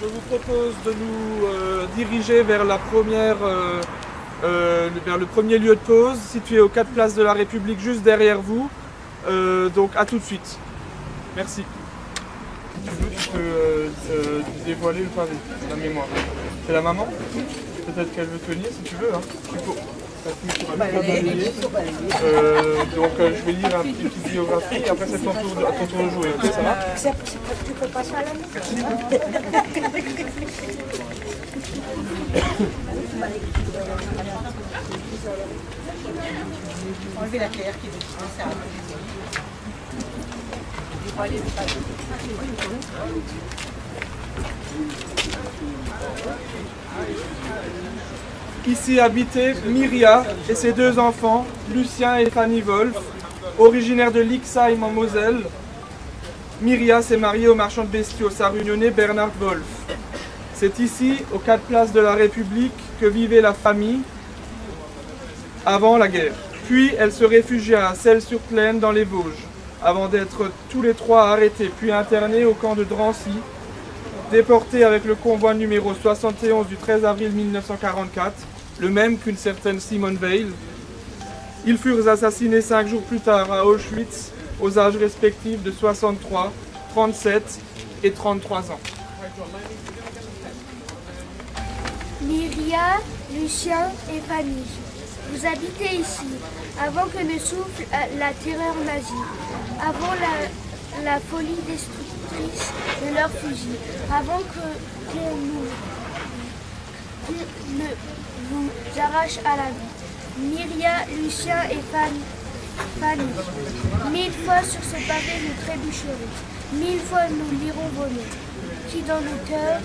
je vous propose de nous diriger vers vers le premier lieu de pause, situé aux 4 places de la République, juste derrière vous. Donc à tout de suite. Merci. Si tu veux, tu peux dévoiler le pavé, la mémoire. C'est la maman? Peut-être qu'elle veut tenir si tu veux. Hein. Tu peux. Donc je vais lire une petite biographie et après c'est ton tour de jouer. Ok, ça va? Tu peux pas ça à la maison. Enlever la claire qui est ça. Ici habitait Myria et ses 2 enfants, Lucien et Fanny Wolf, originaires de Lixheim en Moselle. Myria s'est mariée au marchand de bestiaux sarunionnais Bernard Wolf. C'est ici, aux 4 places de la République, que vivait la famille avant la guerre. Puis elle se réfugia à Celles-sur-Plaine dans les Vosges, avant d'être tous les 3 arrêtés puis internés au camp de Drancy, déportés avec le convoi numéro 71 du 13 avril 1944, le même qu'une certaine Simone Veil. Ils furent assassinés 5 jours plus tard à Auschwitz, aux âges respectifs de 63, 37 et 33 ans. Myria, Lucien et Fanny, vous habitez ici, avant que ne souffle la terreur nazie, avant la folie destructrice de leurs fusils, avant qu'on ne vous arrache à la vie. Myria, Lucien et Fanny, 1000 fois sur ce pavé nous trébucherons, 1000 fois nous lirons vos noms, qui dans nos cœurs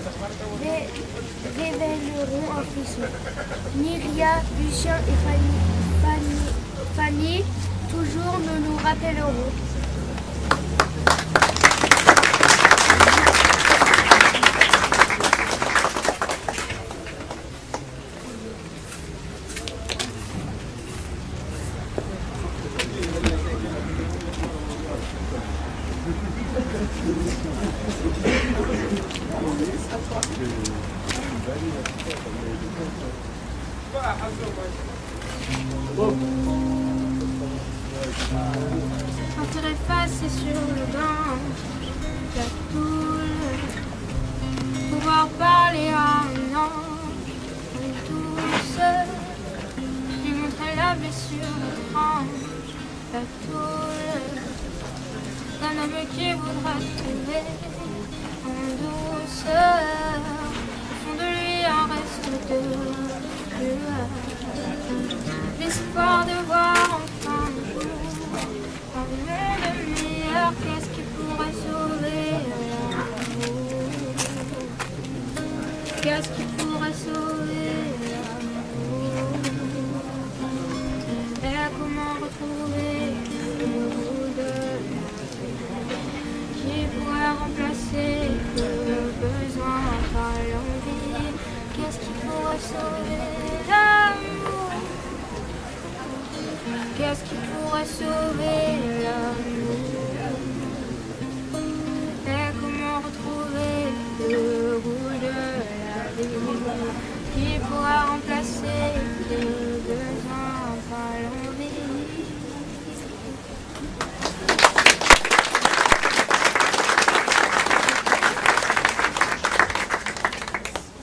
révéleront un frisson. Myria, Lucien et Fanny, toujours nous nous rappellerons. Quand tu effacé sur le banc, la foule, pouvoir parler à un ange, douce, lui montrer la blessure étrange, la toule, d'un homme qui voudra trouver en douceur, au fond de lui un reste de lueur, l'espoir de voir enfin un jour un monde meilleur. Qu'est-ce qui pourrait sauver l'amour? Qu'est-ce qui pourrait sauver l'amour? Et comment retrouver le goût de la vie qui pourrait remplacer le besoin par l'envie? Qu'est-ce qui pourrait sauver l'amour? Qu'est-ce qui pourrait sauver l'amour? Et comment retrouver le goût de la vie qui pourra remplacer le besoin par l'envie?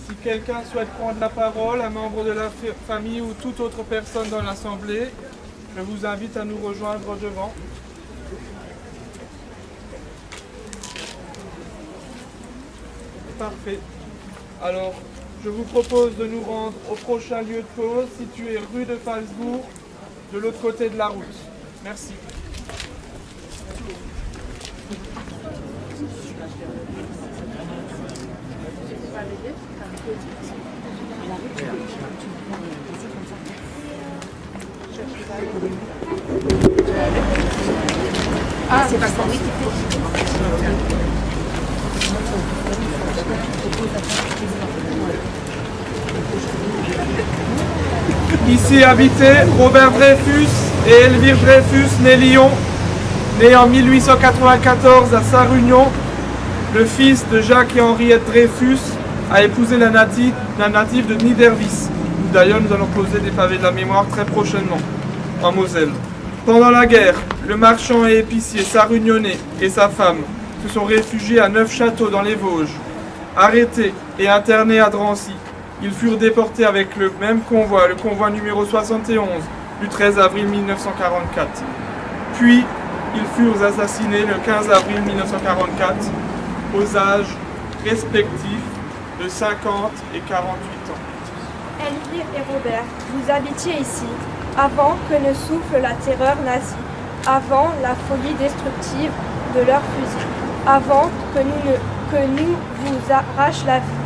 Si quelqu'un souhaite prendre la parole, un membre de la famille ou toute autre personne dans l'Assemblée, je vous invite à nous rejoindre devant. Parfait. Alors, je vous propose de nous rendre au prochain lieu de pause, situé rue de Falsbourg, de l'autre côté de la route. Merci. Ah, c'est pas ça, oui, qui fait. Ici habitait Robert Dreyfus et Elvire Dreyfus, né Lyon, né en 1894 à Sarre-Union, le fils de Jacques et Henriette Dreyfus, a épousé la native de Niederwies. D'ailleurs, nous allons poser des pavés de la mémoire très prochainement, en Moselle. Pendant la guerre, le marchand et épicier Sarugnonnet et sa femme se sont réfugiés à Neufchâteau dans les Vosges. Arrêtés et internés à Drancy, ils furent déportés avec le même convoi, le convoi numéro 71, du 13 avril 1944. Puis, ils furent assassinés le 15 avril 1944, aux âges respectifs de 50 et 48 ans. Elvire et Robert, vous habitiez ici, avant que ne souffle la terreur nazie, avant la folie destructive de leurs fusils, avant que nous vous arrache la vie.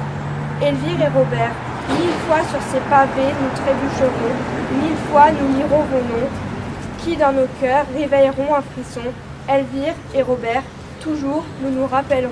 Elvire et Robert, 1000 fois sur ces pavés nous trébucherons, 1000 fois nous lirons vos noms, qui dans nos cœurs réveilleront un frisson. Elvire et Robert, toujours nous nous rappellerons.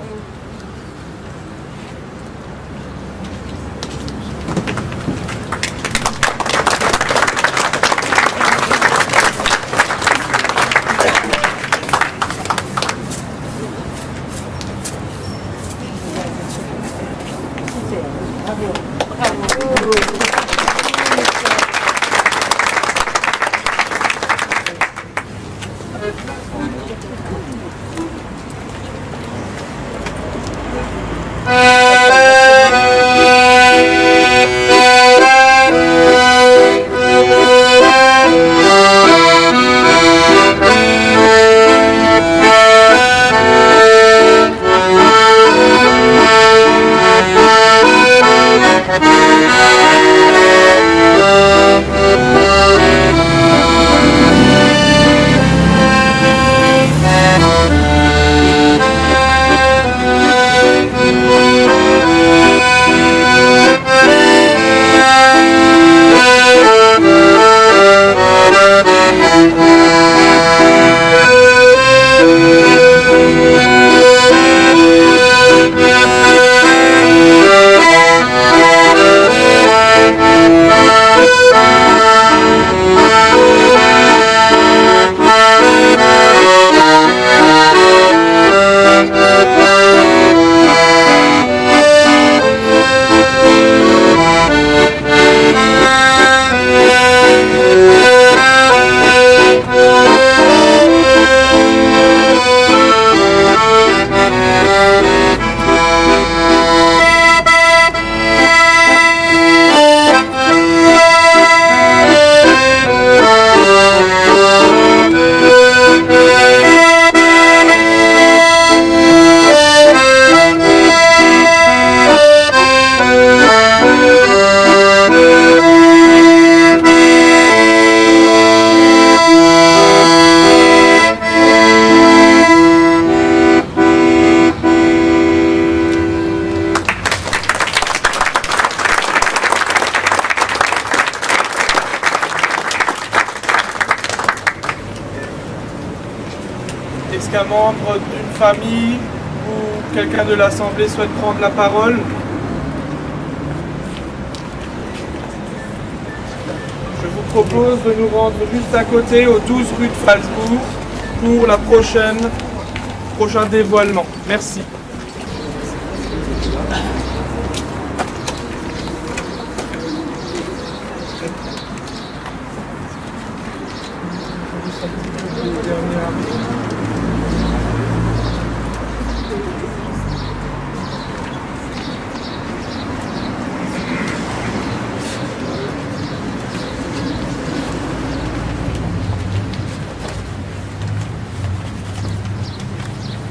Est-ce qu'un membre d'une famille ou quelqu'un de l'Assemblée souhaite prendre la parole? Je vous propose de nous rendre juste à côté, au 12 rue de Falsbourg, pour la prochain dévoilement. Merci.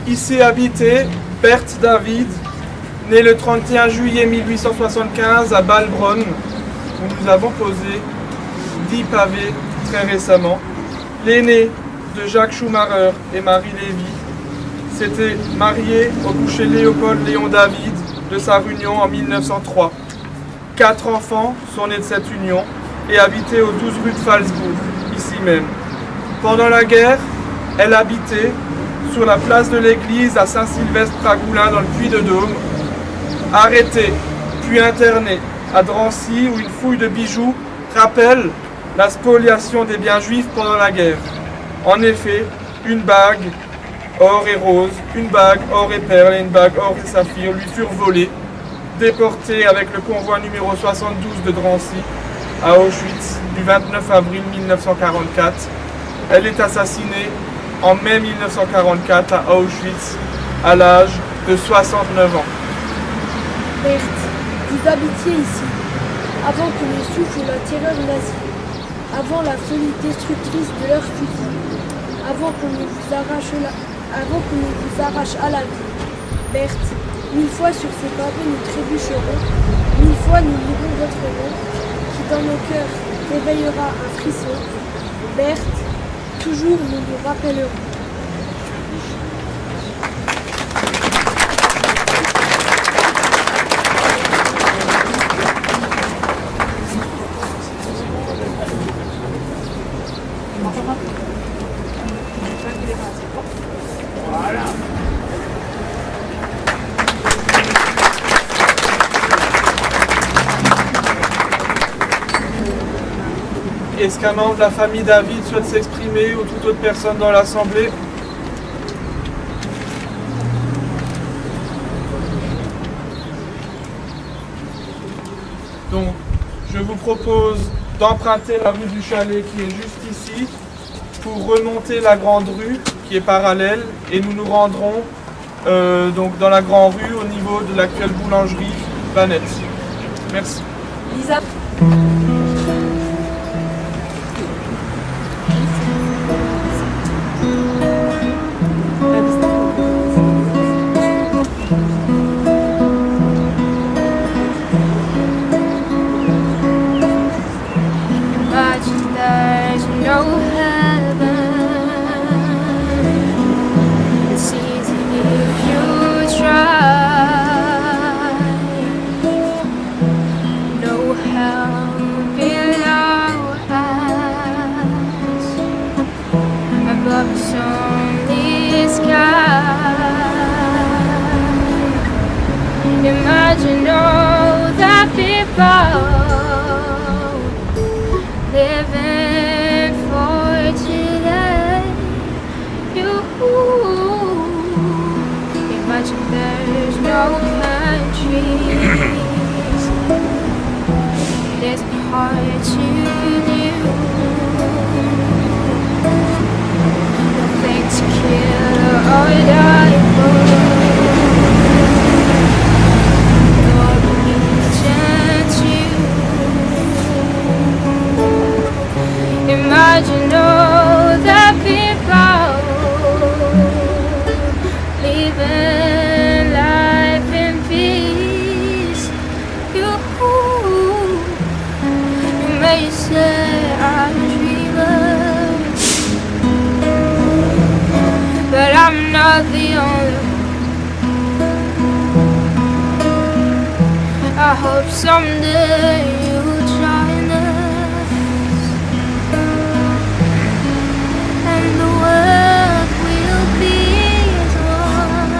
Ici habité Berthe David, né le 31 juillet 1875 à Balbronn, où nous avons posé 10 pavés très récemment. L'aîné de Jacques Schumacher et Marie Lévy s'était marié au boucher Léopold Léon David de Sarre-Union en 1903. 4 enfants sont nés de cette union et habitaient au 12 rue de Falsbourg, ici même. Pendant la guerre, elle habitait sur la place de l'église à Saint-Sylvestre-Pragoulin dans le Puy-de-Dôme, arrêtée puis internée à Drancy où une fouille de bijoux rappelle la spoliation des biens juifs pendant la guerre. En effet, une bague or et rose, une bague or et perles et une bague or et saphir lui furent volées déportée avec le convoi numéro 72 de Drancy à Auschwitz du 29 avril 1944. Elle est assassinée en mai 1944 à Auschwitz à l'âge de 69 ans. Berthe, vous habitiez ici, avant que ne souffle la terreur nazie, avant la folie destructrice de leurs fusils, avant qu'on ne vous arrache à la vie. Berthe, 1000 fois sur ces pavés nous trébucherons, 1000 fois nous lirons votre nom, qui dans nos cœurs réveillera un frisson. Berthe, toujours nous nous rappellerons. Est-ce qu'un membre de la famille David souhaite s'exprimer ou toute autre personne dans l'Assemblée? Donc, je vous propose d'emprunter la rue du Chalet qui est juste ici pour remonter la grande rue qui est parallèle et nous nous rendrons donc dans la grande rue au niveau de l'actuelle boulangerie Vanette. Merci. Lisa. Imagine there's no heaven. It's easy if you try. No hell below us. Above us only sky. Imagine all the people living for today. You imagine there's no countries. It isn't hard to do. Nothing to kill or die for. No religion to. Imagine all the people living life in peace. You may say I'm a dreamer, but I'm not the only one. I hope someday you'll join us, and the world will be as one.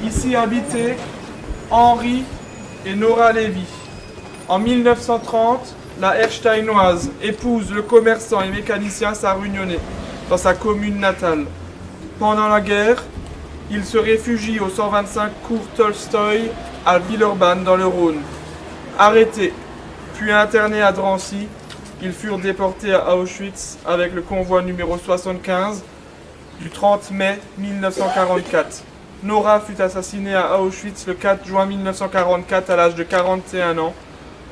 Ici habitaient Henri et Nora Lévy. En 1930, la Hersteinoise, épouse le commerçant et mécanicien sarunionnais dans sa commune natale. Pendant la guerre, il se réfugie au 125 cours Tolstoï à Villeurbanne dans le Rhône. Arrêtés, puis internés à Drancy, ils furent déportés à Auschwitz avec le convoi numéro 75 du 30 mai 1944. Nora fut assassinée à Auschwitz le 4 juin 1944 à l'âge de 41 ans.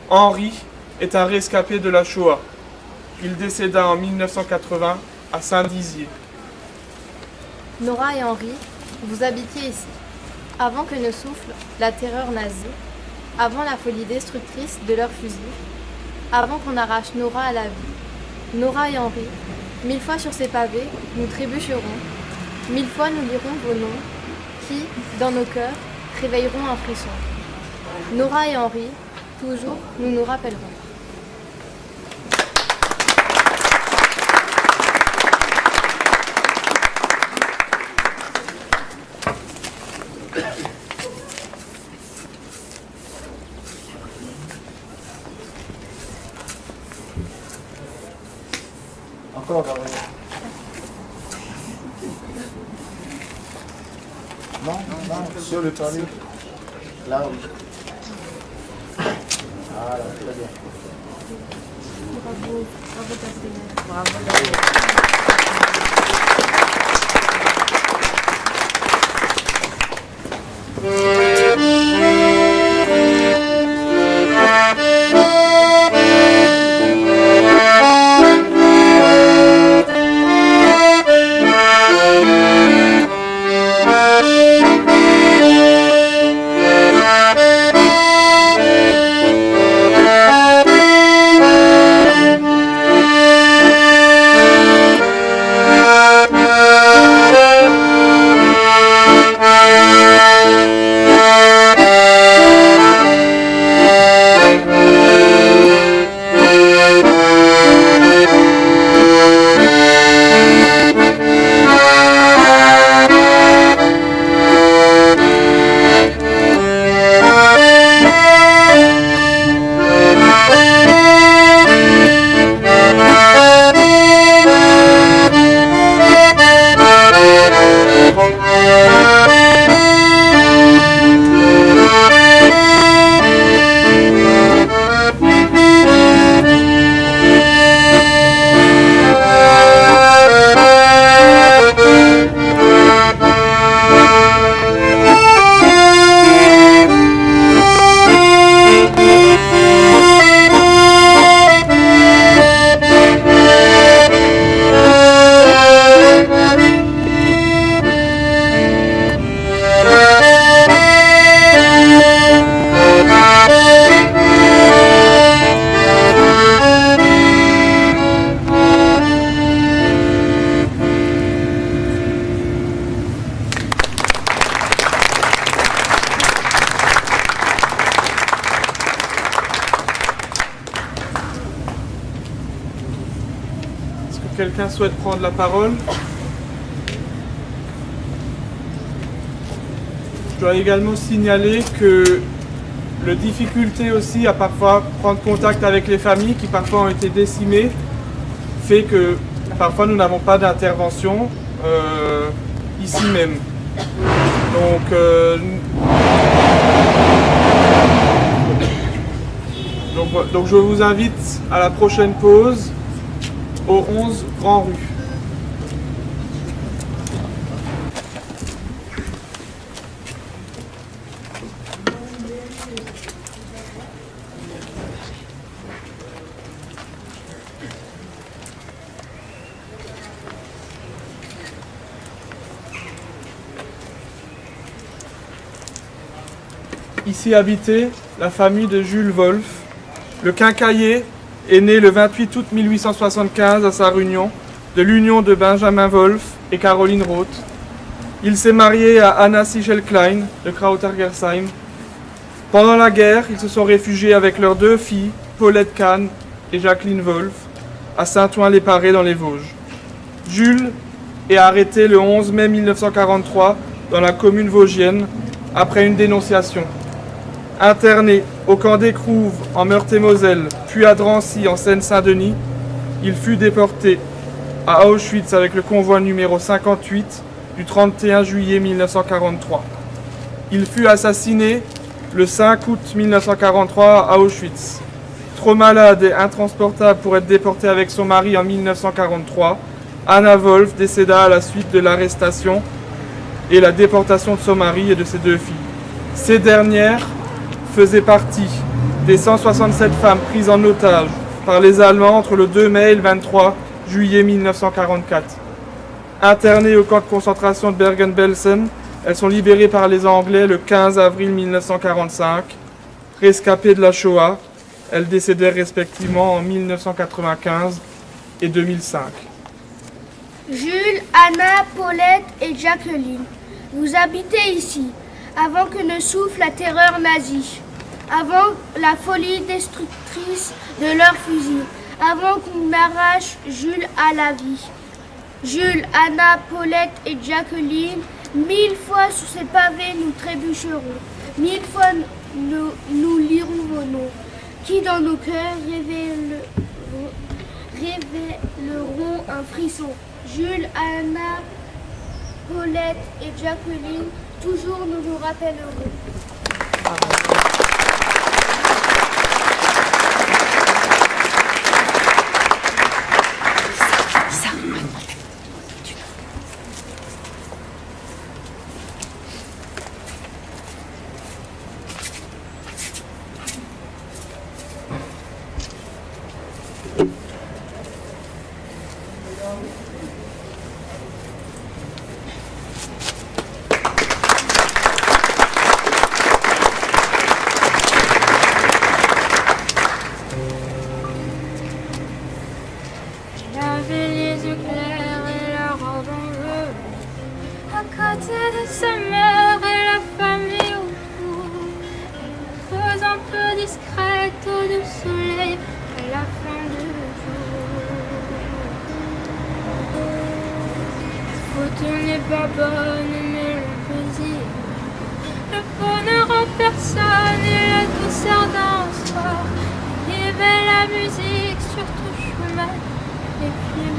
Henri est un rescapé de la Shoah. Il décéda en 1980 à Saint-Dizier. Nora et Henri, vous habitiez ici, avant que ne souffle la terreur nazie, avant la folie destructrice de leurs fusils, avant qu'on arrache Nora à la vie. Nora et Henri, 1000 fois sur ces pavés, nous trébucherons, 1000 fois nous lirons vos noms, qui, dans nos cœurs, réveilleront un frisson. Nora et Henri, toujours nous nous rappellerons. Encore, Gabriel. Non, non, sur le pavé. Là, oui. Voilà, très bien. Bravo, bravo Castellane. Bravo. Quelqu'un souhaite prendre la parole? Je dois également signaler que la difficulté aussi à parfois prendre contact avec les familles qui parfois ont été décimées fait que parfois nous n'avons pas d'intervention ici même. Donc je vous invite à la prochaine pause au 11 Grand Rue. Ici habitait la famille de Jules Wolf. Le quincaillier est né le 28 août 1875 à Sarre-Union de l'union de Benjamin Wolf et Caroline Roth. Il s'est marié à Anna Sichel-Klein de Krautergersheim. Pendant la guerre, ils se sont réfugiés avec leurs deux filles, Paulette Kahn et Jacqueline Wolf, à Saint-Ouen-les-Parés dans les Vosges. Jules est arrêté le 11 mai 1943 dans la commune vosgienne après une dénonciation. Interné au camp d'Écrouves en Meurthe-et-Moselle, puis à Drancy en Seine-Saint-Denis, il fut déporté à Auschwitz avec le convoi numéro 58 du 31 juillet 1943. Il fut assassiné le 5 août 1943 à Auschwitz. Trop malade et intransportable pour être déporté avec son mari en 1943, Anna Wolf décéda à la suite de l'arrestation et la déportation de son mari et de ses 2 filles. Ces dernières faisaient partie des 167 femmes prises en otage par les Allemands entre le 2 mai et le 23 juillet 1944. Internées au camp de concentration de Bergen-Belsen, elles sont libérées par les Anglais le 15 avril 1945. Rescapées de la Shoah, elles décédèrent respectivement en 1995 et 2005. Jules, Anna, Paulette et Jacqueline, vous habitez ici, avant que ne souffle la terreur nazie, avant la folie destructrice de leurs fusils, avant qu'on arrache Jules à la vie. Jules, Anna, Paulette et Jacqueline, 1000 fois sous ces pavés nous trébucherons, 1000 fois nous lirons vos noms, qui dans nos cœurs révéleront un frisson. Jules, Anna, Paulette et Jacqueline, toujours nous nous rappellerons. J'avais les yeux clairs et la robe en bleu, à côté de sa mère et la famille autour, elle un peu discrète au du soleil et la fin du jour. Photo n'est pas bonne mais le plaisir, le bonheur en personne et la douceur d'un soir, et belle la musique sur tout chemin. Et puis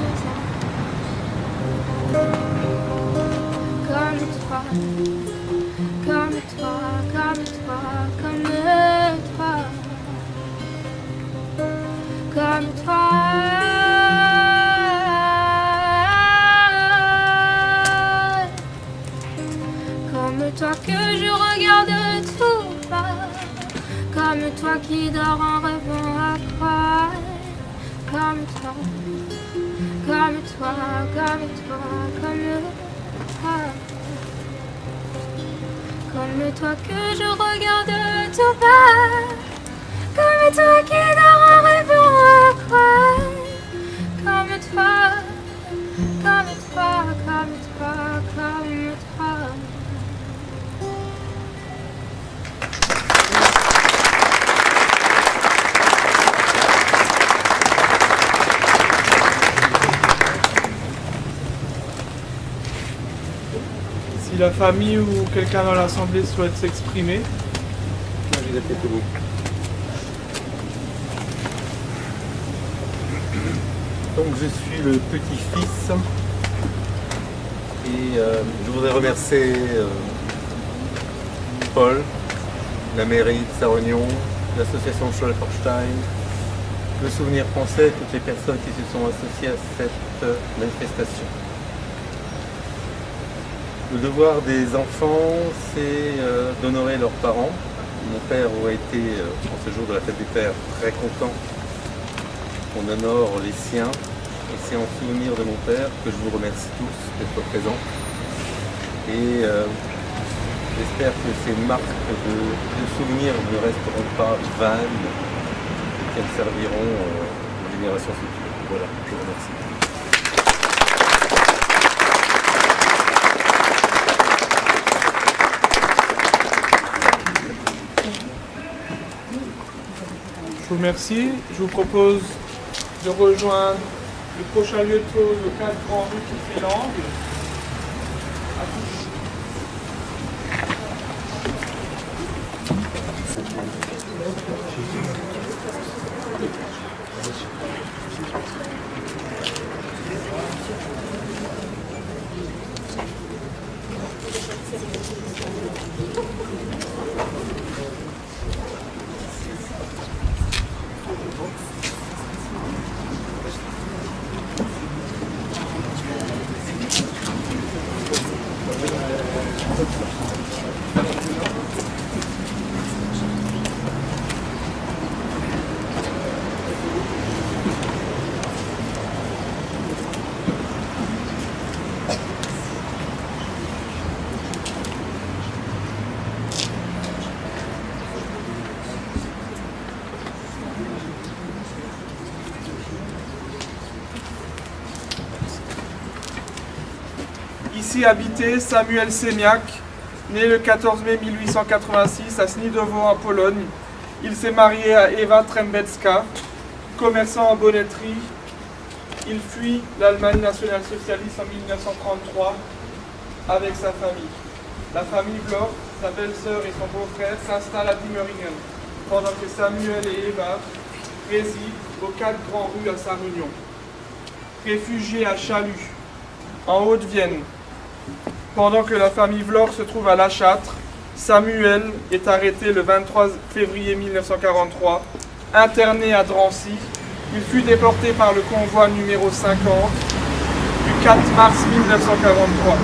comme toi, comme toi, comme toi, comme toi, comme toi, comme toi que je regarde tout bas, comme toi qui dors en rêvant à croire, comme toi. Comme toi, comme toi, comme toi que je regarde tout bas, comme toi qui dors en rêvant à croire, comme toi, comme toi, comme toi, comme toi. Si la famille ou quelqu'un dans l'Assemblée souhaite s'exprimer. Donc je suis le petit-fils et je voudrais remercier Paul, la mairie de Sarre-Union, l'association Scholperstein, le Souvenir français, toutes les personnes qui se sont associées à cette manifestation. Le devoir des enfants, c'est d'honorer leurs parents. Mon père aurait été, en ce jour de la fête des pères, très content qu'on honore les siens. Et c'est en souvenir de mon père que je vous remercie tous d'être présents. Et j'espère que ces marques de souvenirs ne resteront pas vaines et qu'elles serviront aux générations futures. Voilà, je vous remercie. Je vous remercie. Je vous propose de rejoindre le prochain lieu de pause au 4 Grand Rue qui fait l'angle. À tous. Ici habitait Samuel Semiak, né le 14 mai 1886 à Snidowo en Pologne. Il s'est marié à Eva Trembecka, commerçant en bonnetterie. Il fuit l'Allemagne nationale-socialiste en 1933 avec sa famille. La famille Vlor, sa belle-sœur et son beau-frère s'installent à Diemeringen, pendant que Samuel et Eva résident aux 4 grands rues à Sarre-Union. Réfugiés à Chalut, en Haute-Vienne, pendant que la famille Vlor se trouve à La Châtre, Samuel est arrêté le 23 février 1943, interné à Drancy. Il fut déporté par le convoi numéro 50 du 4 mars 1943.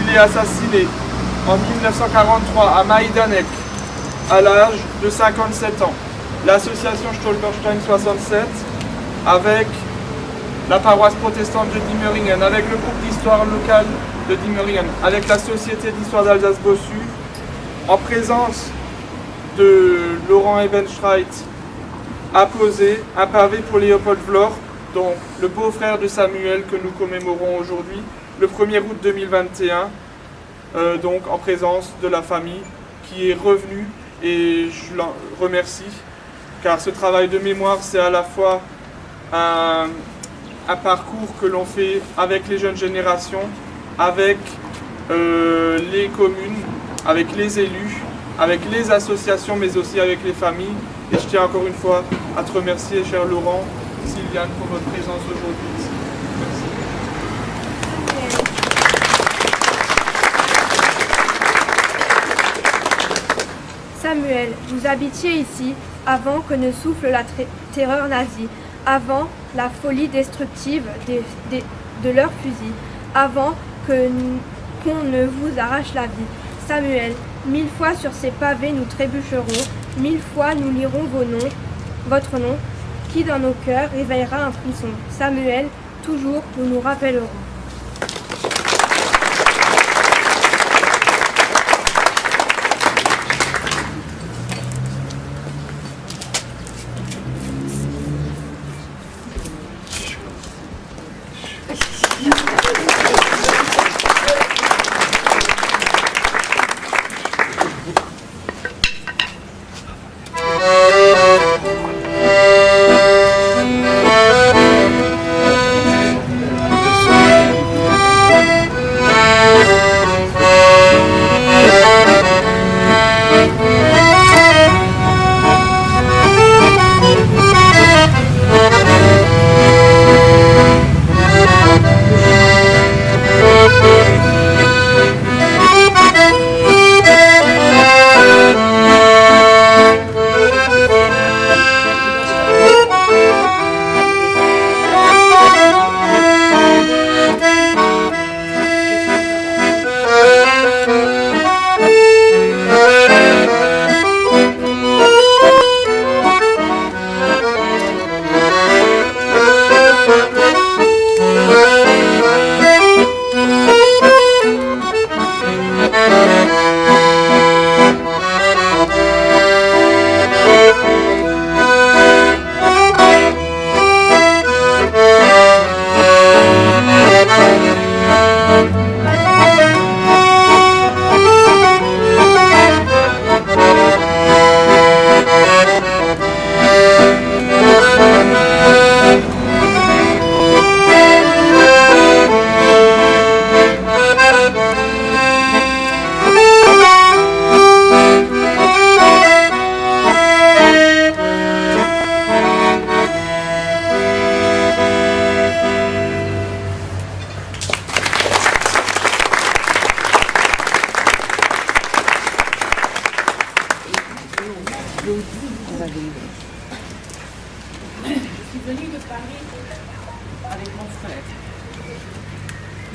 Il est assassiné en 1943 à Majdanek, à l'âge de 57 ans. L'association Stolperstein 67, avec la paroisse protestante de Diemeringen, avec le groupe d'histoire locale de Diemeringen, avec la Société d'histoire d'Alsace-Bossu, en présence de Laurent Ebenstreit, a posé un pavé pour Léopold Vlor, donc le beau-frère de Samuel que nous commémorons aujourd'hui, le 1er août 2021, donc en présence de la famille qui est revenue, et je l'en remercie, car ce travail de mémoire, c'est à la fois un parcours que l'on fait avec les jeunes générations, avec les communes, avec les élus, avec les associations, mais aussi avec les familles. Et je tiens encore une fois à te remercier, cher Laurent, Sylviane, pour votre présence aujourd'hui ici. Merci. Samuel, vous habitiez ici avant que ne souffle la terreur nazie, avant la folie destructive de leurs fusils, avant qu'on ne vous arrache la vie. Samuel, 1000 fois sur ces pavés nous trébucherons, 1000 fois nous lirons votre nom, qui dans nos cœurs réveillera un frisson. Samuel, toujours nous nous rappellerons.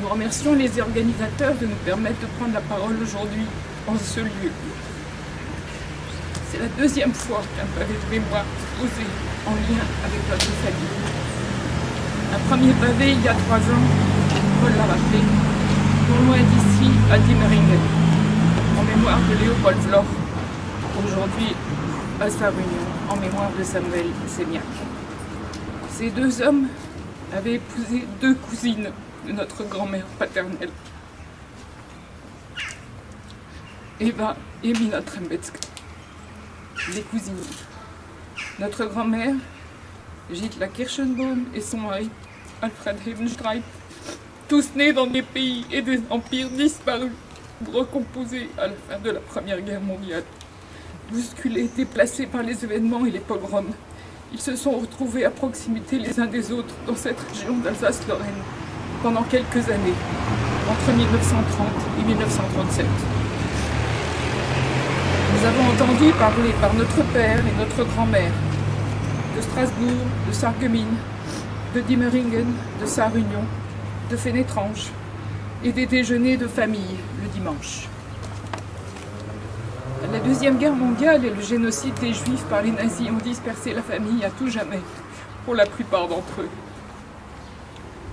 Nous remercions les organisateurs de nous permettre de prendre la parole aujourd'hui en ce lieu. C'est la deuxième fois qu'un pavé de mémoire est posé en lien avec notre famille. Un premier pavé il y a 3 ans, Paul l'a rappelé, non loin d'ici à Diemeringen, en mémoire de Léopold Vlor, aujourd'hui à Sarre-Union, en mémoire de Samuel Seignac. Ces 2 hommes avaient épousé 2 cousines de notre grand-mère paternelle, Eva et Mina Trembetska, les cousines. Notre grand-mère, Gitla Kirschenbaum, et son mari, Alfred Hevenstreit, tous nés dans des pays et des empires disparus, recomposés à la fin de la Première Guerre mondiale. Bousculés, déplacés par les événements et les pogroms, ils se sont retrouvés à proximité les uns des autres dans cette région d'Alsace-Lorraine pendant quelques années, entre 1930 et 1937. Nous avons entendu parler par notre père et notre grand-mère de Strasbourg, de Sarreguemines, de Diemeringen, de Sarre-Union, de Fénétrange et des déjeuners de famille le dimanche. La Deuxième Guerre mondiale et le génocide des Juifs par les nazis ont dispersé la famille à tout jamais, pour la plupart d'entre eux.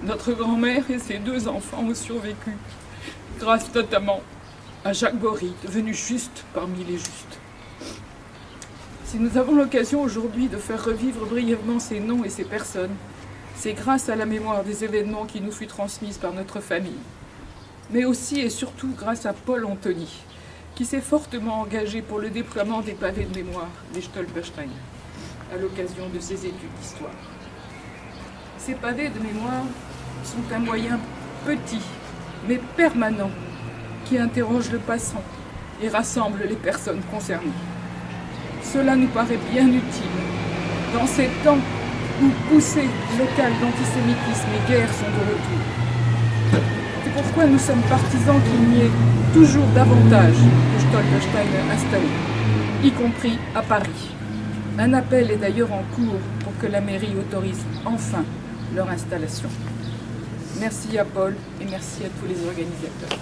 Notre grand-mère et ses 2 enfants ont survécu, grâce notamment à Jacques Bory, devenu juste parmi les justes. Si nous avons l'occasion aujourd'hui de faire revivre brièvement ces noms et ces personnes, c'est grâce à la mémoire des événements qui nous fut transmise par notre famille, mais aussi et surtout grâce à Paul Anthony, qui s'est fortement engagé pour le déploiement des pavés de mémoire des Stolpersteine, à l'occasion de ses études d'histoire. Ces pavés de mémoire sont un moyen petit, mais permanent, qui interroge le passant et rassemble les personnes concernées. Cela nous paraît bien utile, dans ces temps où poussées locales d'antisémitisme et guerre sont de retour. C'est pourquoi nous sommes partisans qu'il n'y ait toujours davantage de Stolpersteine installés, y compris à Paris. Un appel est d'ailleurs en cours pour que la mairie autorise enfin leur installation. Merci à Paul et merci à tous les organisateurs.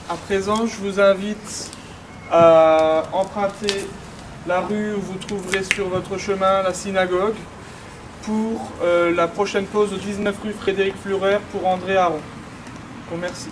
À présent, je vous invite à emprunter la rue où vous trouverez sur votre chemin la synagogue pour la prochaine pause au 19 rue Frédéric Flurer pour André Aron. Bon, merci.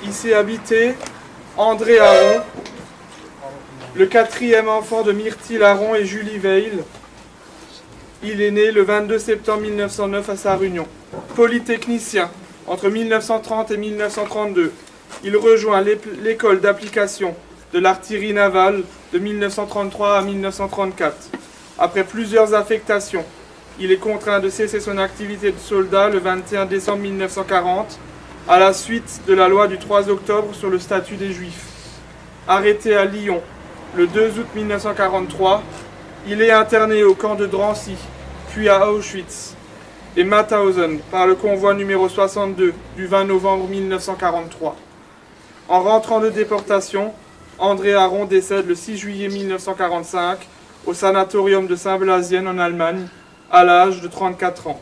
Ici habitait André Aron, le 4e enfant de Myrtille Aron et Julie Veil. Il est né le 22 septembre 1909 à Sarre-Union. Polytechnicien, entre 1930 et 1932, il rejoint l'école d'application de l'artillerie navale de 1933 à 1934. Après plusieurs affectations, il est contraint de cesser son activité de soldat le 21 décembre 1940 à la suite de la loi du 3 octobre sur le statut des Juifs. Arrêté à Lyon le 2 août 1943, il est interné au camp de Drancy, puis à Auschwitz et Mauthausen par le convoi numéro 62 du 20 novembre 1943. En rentrant de déportation, André Aron décède le 6 juillet 1945 au sanatorium de Saint-Blasienne en Allemagne, à l'âge de 34 ans.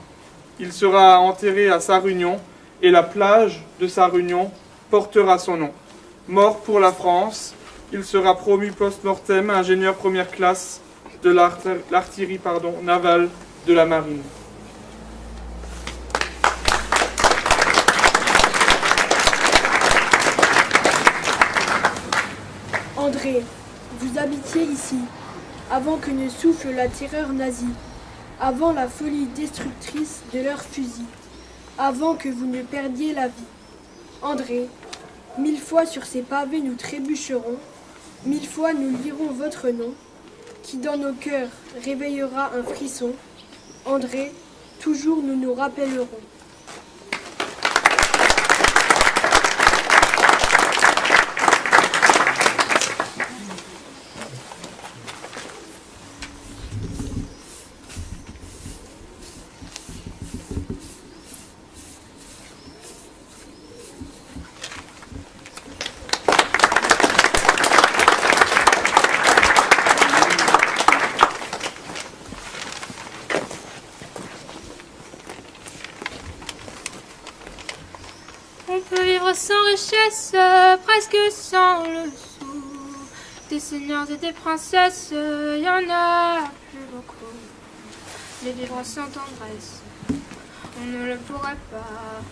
Il sera enterré à Sarre-Union et la plage de Sarre-Union portera son nom. Mort pour la France, il sera promu post-mortem ingénieur première classe de l'artillerie navale de la marine. André, vous habitiez ici, avant que ne souffle la terreur nazie, avant la folie destructrice de leurs fusils, avant que vous ne perdiez la vie. André, 1000 fois sur ces pavés nous trébucherons, 1000 fois nous lirons votre nom, qui dans nos cœurs réveillera un frisson. André, toujours nous nous rappellerons. On peut vivre sans richesse, presque sans le sou. Des seigneurs et des princesses, y en a plus beaucoup. Mais vivre sans tendresse, on ne le pourrait pas.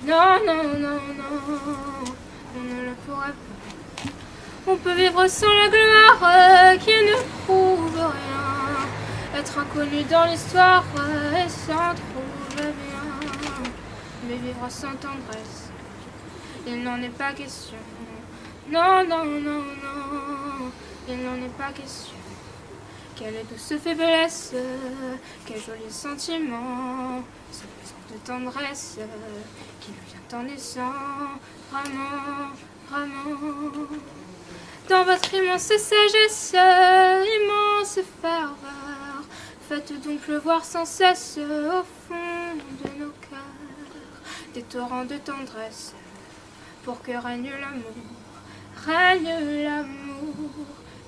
Non, non, non, non, on ne le pourrait pas. On peut vivre sans la gloire qui ne prouve rien. Être inconnu dans l'histoire et s'en trouver bien. Mais vivre sans tendresse, il n'en est pas question. Non, non, non, non, il n'en est pas question. Quelle douce faiblesse, quel joli sentiment, ce besoin de tendresse qui nous vient en naissant, vraiment, vraiment. Dans votre immense sagesse, immense ferveur, faites donc pleuvoir sans cesse au fond de nos cœurs des torrents de tendresse, pour que règne l'amour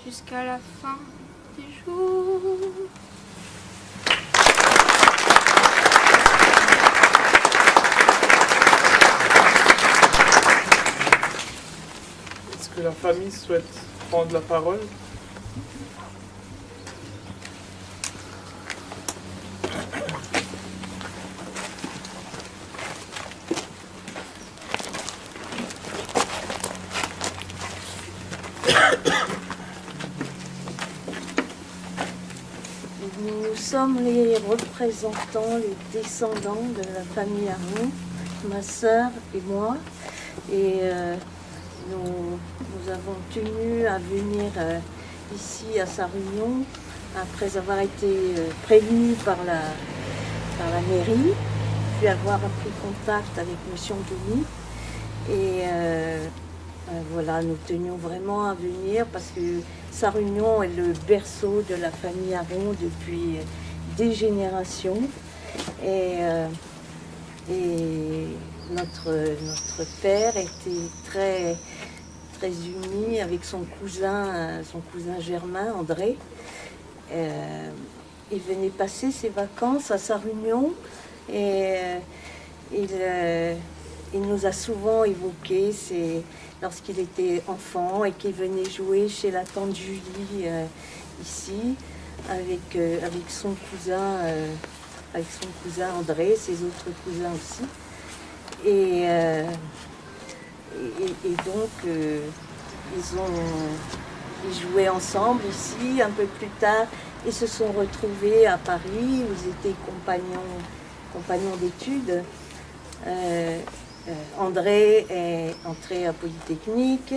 jusqu'à la fin des jours. Est-ce que la famille souhaite prendre la parole ? Nous sommes les représentants, les descendants de la famille Aron, ma sœur et moi. Et nous avons tenu à venir ici à Sarre-Union après avoir été prévenus par la mairie, puis avoir pris contact avec M. Anthony. Et voilà, nous tenions vraiment à venir parce que Sarre-Union est le berceau de la famille Aron depuis des générations. Et notre père était très, très uni avec son cousin Germain, André. Il venait passer ses vacances à Sarre-Union et il nous a souvent évoqué lorsqu'il était enfant et qu'il venait jouer chez la tante Julie ici avec son cousin André, ses autres cousins aussi. Et et donc ils jouaient ensemble ici. Un peu plus tard, ils se sont retrouvés à Paris, où ils étaient compagnons d'études. André est entré à Polytechnique,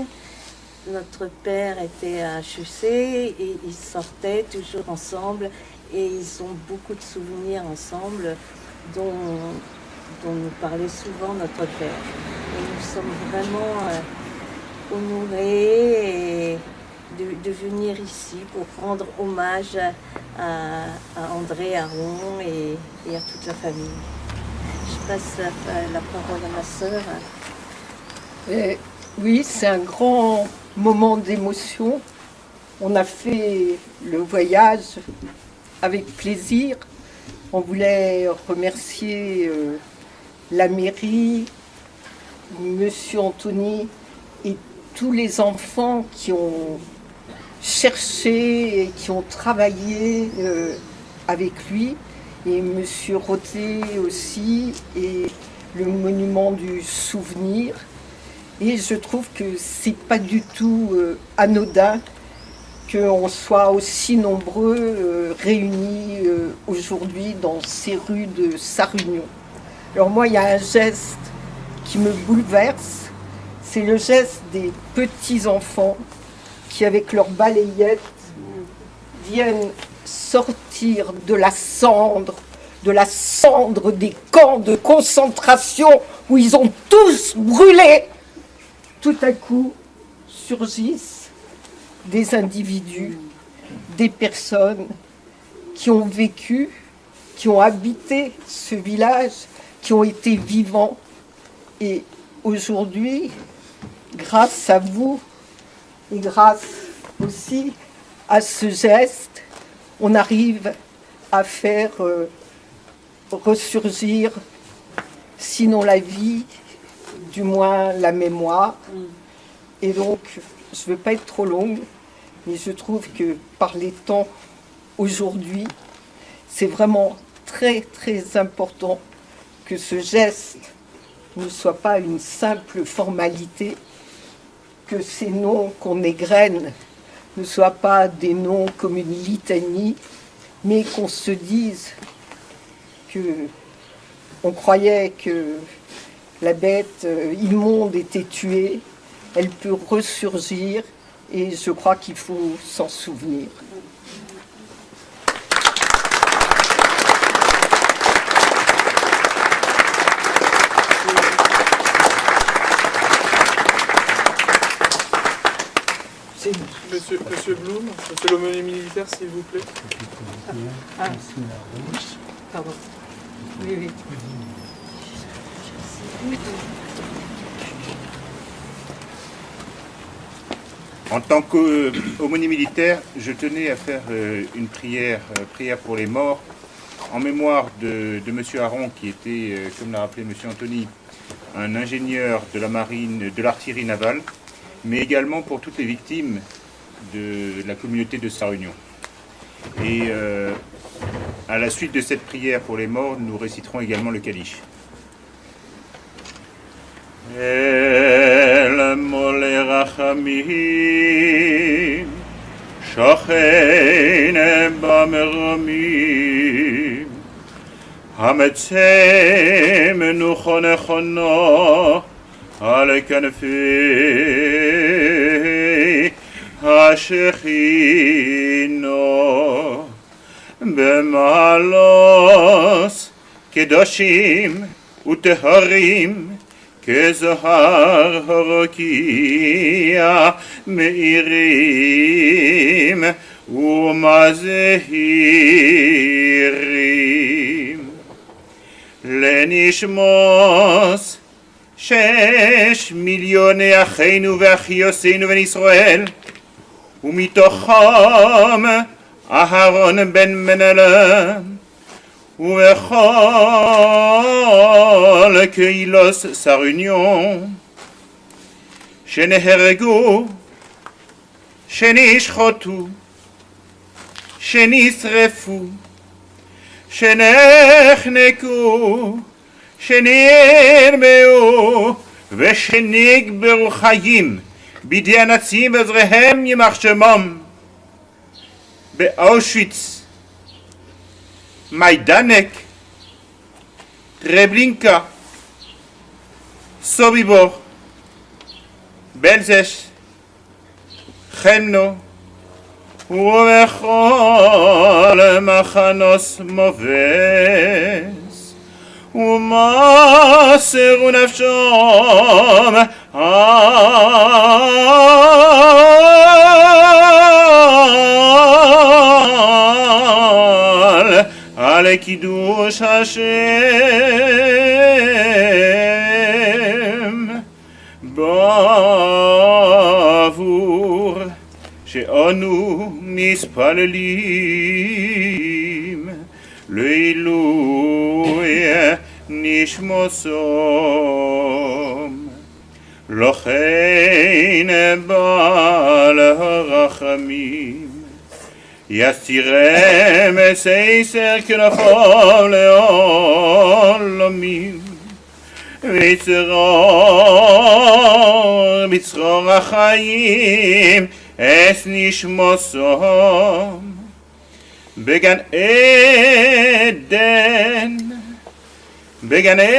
notre père était à HEC et ils sortaient toujours ensemble et ils ont beaucoup de souvenirs ensemble dont nous parlait souvent notre père. Et nous sommes vraiment honorés de venir ici pour rendre hommage à André Aron et à toute la famille. Je passe la parole à ma sœur. Oui, c'est un grand moment d'émotion. On a fait le voyage avec plaisir. On voulait remercier la mairie, Monsieur Anthony et tous les enfants qui ont cherché et qui ont travaillé avec lui, et Monsieur Roté aussi, et le monument du souvenir. Et je trouve que c'est pas du tout anodin qu'on soit aussi nombreux réunis aujourd'hui dans ces rues de Sarre-Union. Alors moi, il y a un geste qui me bouleverse, c'est le geste des petits-enfants qui, avec leurs balayettes, viennent sortir de la cendre des camps de concentration où ils ont tous brûlé. Tout à coup, surgissent des individus, des personnes qui ont vécu, qui ont habité ce village, qui ont été vivants. Et aujourd'hui, grâce à vous et grâce aussi à ce geste, on arrive à faire ressurgir, sinon la vie, du moins la mémoire. Et donc, je ne veux pas être trop longue, mais je trouve que par les temps aujourd'hui, c'est vraiment très très important que ce geste ne soit pas une simple formalité, que ces noms qu'on égrène ne soient pas des noms comme une litanie, mais qu'on se dise que on croyait que la bête immonde était tuée, elle peut ressurgir, et je crois qu'il faut s'en souvenir. Monsieur Blum, monsieur l'aumônier militaire, s'il vous plaît. Pardon. Oui. En tant qu'aumônier militaire, je tenais à faire une prière pour les morts, en mémoire de M. Aron, qui était, comme l'a rappelé M. Anthony, un ingénieur de la marine, de l'artillerie navale, mais également pour toutes les victimes de la communauté de Sarre-Union. Et à la suite de cette prière pour les morts, nous réciterons également le Kaddish. El mole rachamim, shochen b'meromim, hametzem menucho nechono al kanfei hashechino b'malos kedoshim uteharim כזהר הרוקיע מאירים ומזהירים לנשמוס 6 מיליוני אחינו ואחיותינו בני ישראל ומתוכם אהרון בן מנהלם ובכל קהילות Sarre-Union שנהרגו, שנשחטו, שנשרפו, שנחנקו, שנרמעו ושנגברו חיים בידי הנאצים ועוזריהם יימח שמם. באושוויץ, מיידנק, טרבלינקה, סוביבור, בלזש, חמנו, ובכל מחנוס מובס, ומסרו נפשם על קידוש השם בעבור שאנו מתפללים לעילוי נשמתם. לכן בעל הרחמים יסתירם סייסר כנפיו לעולמים, בצרור החיים אס נשמתם בגן עדן, בגן עדן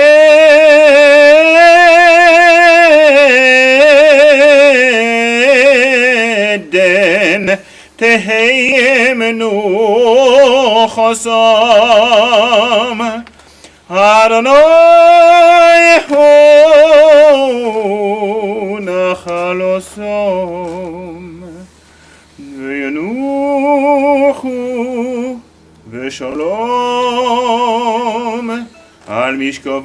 תהא מנוחתם. אדוני הוא נחלתם וינוחו בשלום על משכבם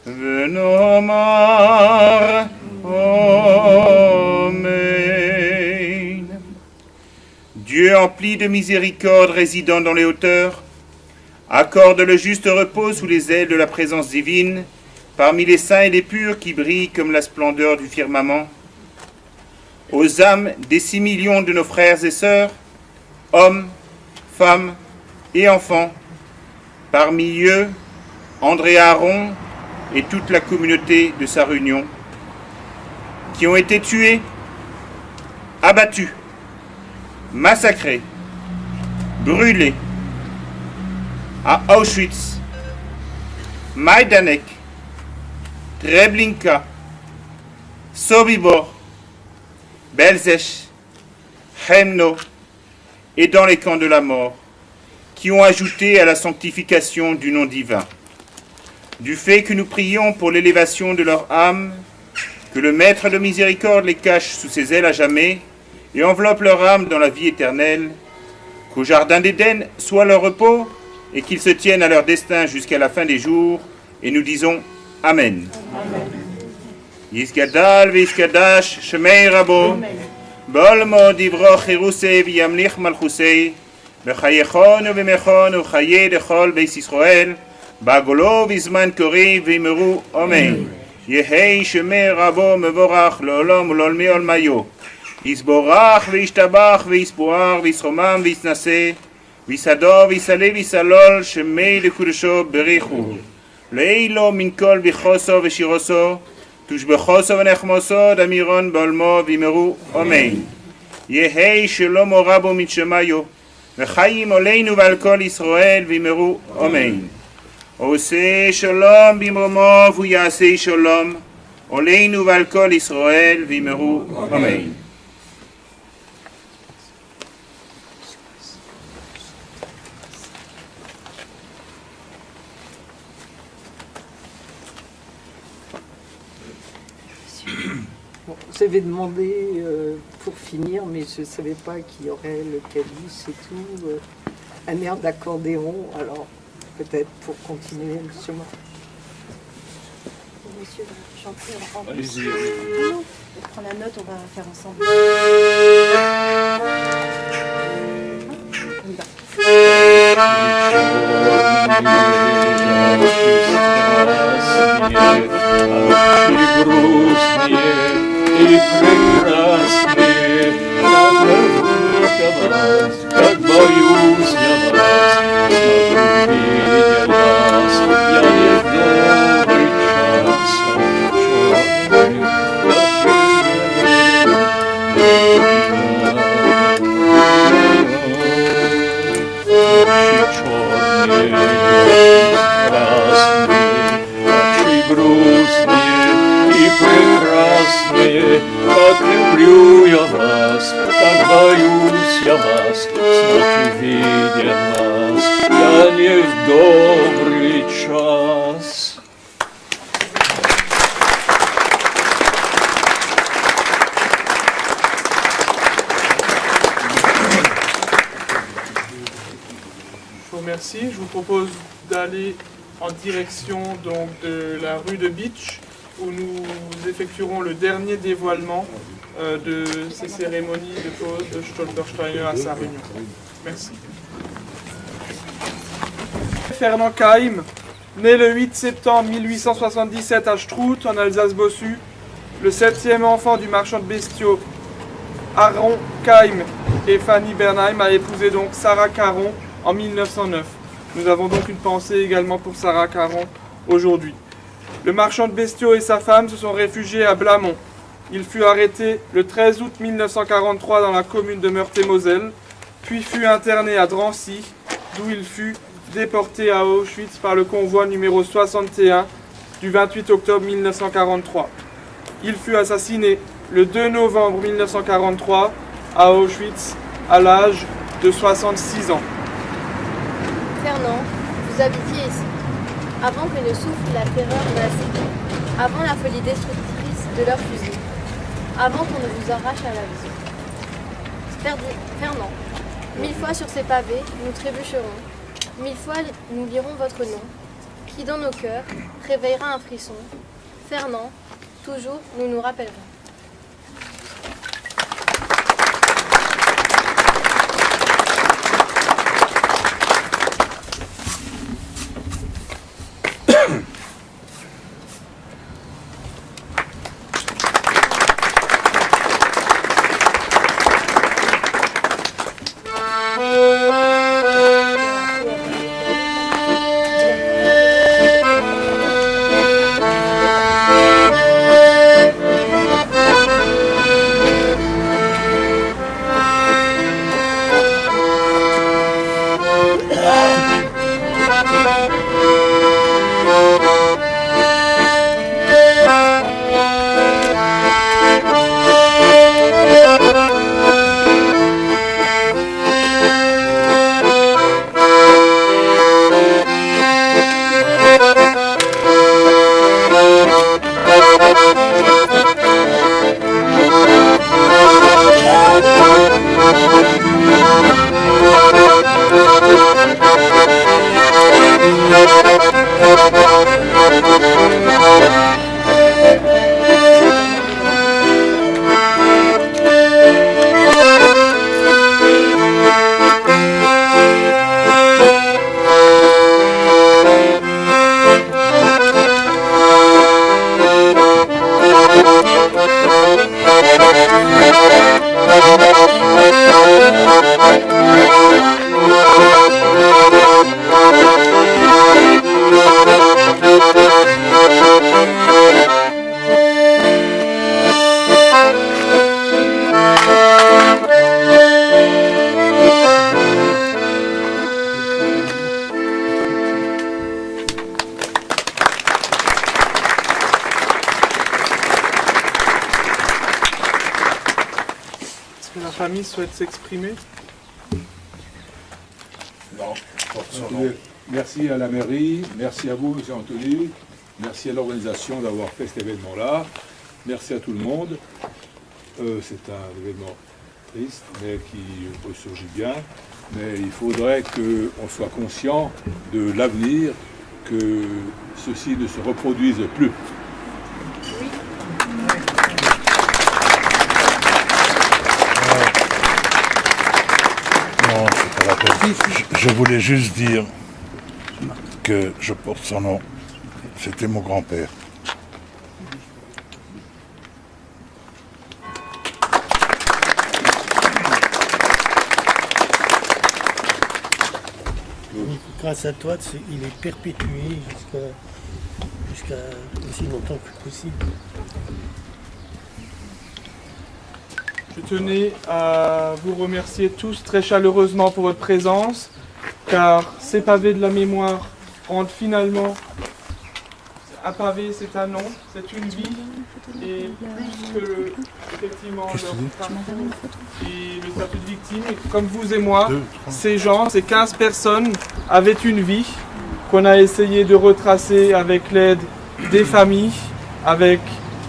ונאמר Amen. Dieu empli de miséricorde résidant dans les hauteurs, accorde le juste repos sous les ailes de la présence divine, parmi les saints et les purs qui brillent comme la splendeur du firmament. Aux âmes des 6 millions de nos frères et sœurs, hommes, femmes et enfants, parmi eux, André Aaron et toute la communauté de sa réunion, qui ont été tués, abattus, massacrés, brûlés à Auschwitz, Majdanek, Treblinka, Sobibor, Belzec, Chemno et dans les camps de la mort, qui ont ajouté à la sanctification du nom divin. Du fait que nous prions pour l'élévation de leur âme, que le Maître de miséricorde les cache sous ses ailes à jamais et enveloppe leur âme dans la vie éternelle, qu'au jardin d'Éden soit leur repos et qu'ils se tiennent à leur destin jusqu'à la fin des jours, et nous disons Amen. Yisgadal v'yiskadash shemei rabo, bolmo divro chirusei v'yamlich malchusei, b'chayechon u'b'mechon u'chayei dechol beis Yisroel, b'agolo v'zman kori v'yimeru Amen. יהי שמי רבו מבורך לעולם ולעולמי עולמיו. יסבורך וישתבח ויספואר ויסחומם ויסנשא ויסעדו ויסעלה ויסעלול שמי לקודשו בריחו. לעילו מן כל ביחוסו ושירוסו תושבחוסו ונחמוסו דמירון בעולמו וימרו אמן. יהי שלום רבו מן שמיו וחיים עלינו ועל כל ישראל וימרו אמן. עושה שלום במרומו והוא יעשה שלום עלינו ועל כל ישראל וימרו אמן. Bon, j'avais demandé pour finir, mais je ne savais pas qu'il y aurait le calice et tout, un air d'accordéon, alors peut-être pour continuer le chemin. Monsieur va chanter en Allez-y. On prend la note, on va faire ensemble. On y va. И прекраснее, я вас, как боюсь я вас, смотрю, видя вас, я не добрый час. zakrepljuja vas, tak bojusia was, smrti vidje nas, Jan je v dobry čas. Merci. Je vous propose d'aller en direction donc de la rue de Beach où nous effectuerons le dernier dévoilement de ces cérémonies de pose de Stolpersteiner à sa réunion. Merci. Fernand Keim, né le 8 septembre 1877 à Strout en Alsace-Bossu, le 7e enfant du marchand de bestiaux Aaron Keim et Fanny Bernheim, a épousé donc Sarah Caron en 1909. Nous avons donc une pensée également pour Sarah Caron aujourd'hui. Le marchand de bestiaux et sa femme se sont réfugiés à Blamont. Il fut arrêté le 13 août 1943 dans la commune de Meurthe-et-Moselle, puis fut interné à Drancy, d'où il fut déporté à Auschwitz par le convoi numéro 61 du 28 octobre 1943. Il fut assassiné le 2 novembre 1943 à Auschwitz à l'âge de 66 ans. Fernand, vous habitiez ici, avant que ne souffle la terreur nazie, avant la folie destructrice de leurs fusils, avant qu'on ne vous arrache à la vie. Fernand, 1000 fois sur ces pavés, nous trébucherons, 1000 fois nous lirons votre nom, qui dans nos cœurs réveillera un frisson. Fernand, toujours nous nous rappellerons. Souhaite s'exprimer? Merci à la mairie, merci à vous, M. Anthony, merci à l'organisation d'avoir fait cet événement-là, merci à tout le monde. C'est un événement triste, mais qui ressurgit bien, mais il faudrait qu'on soit conscient de l'avenir, que ceci ne se reproduise plus. Je voulais juste dire que je porte son nom. C'était mon grand-père. Grâce à toi, il est perpétué jusqu'à aussi longtemps que possible. Je tenais à vous remercier tous très chaleureusement pour votre présence, car ces pavés de la mémoire rendent finalement à pavé, c'est un nom, c'est une vie, et plus que effectivement leur parcours et le statut de victime, et comme vous et moi, ces gens, ces 15 personnes avaient une vie qu'on a essayé de retracer avec l'aide des familles, avec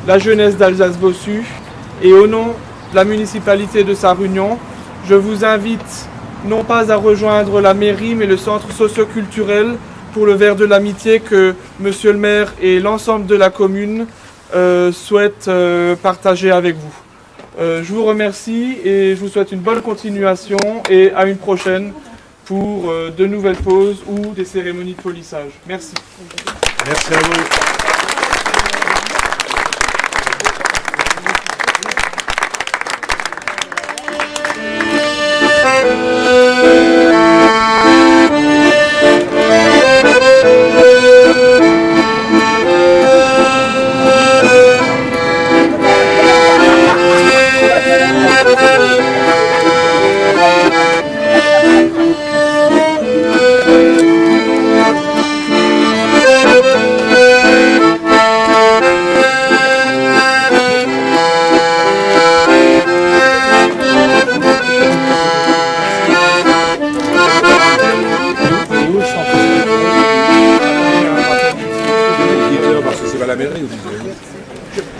la jeunesse d'Alsace-Bossu, et au nom de la municipalité de Sarre-Union, je vous invite non pas à rejoindre la mairie, mais le centre socio-culturel pour le verre de l'amitié que Monsieur le maire et l'ensemble de la commune souhaitent partager avec vous. Je vous remercie et je vous souhaite une bonne continuation et à une prochaine pour de nouvelles pauses ou des cérémonies de polissage. Merci. Merci à vous.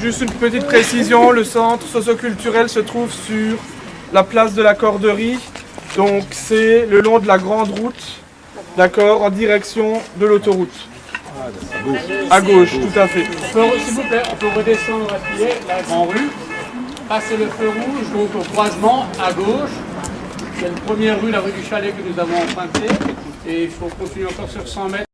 Juste une petite précision, le centre socio-culturel se trouve sur la place de la Corderie, donc c'est le long de la grande route, d'accord, en direction de l'autoroute. À gauche, tout à fait. S'il vous plaît, on peut redescendre à pied, la grande rue, passer le feu rouge, donc au croisement, à gauche. Il y a la première rue, la rue du Chalet que nous avons empruntée, et il faut continuer encore sur 100 mètres.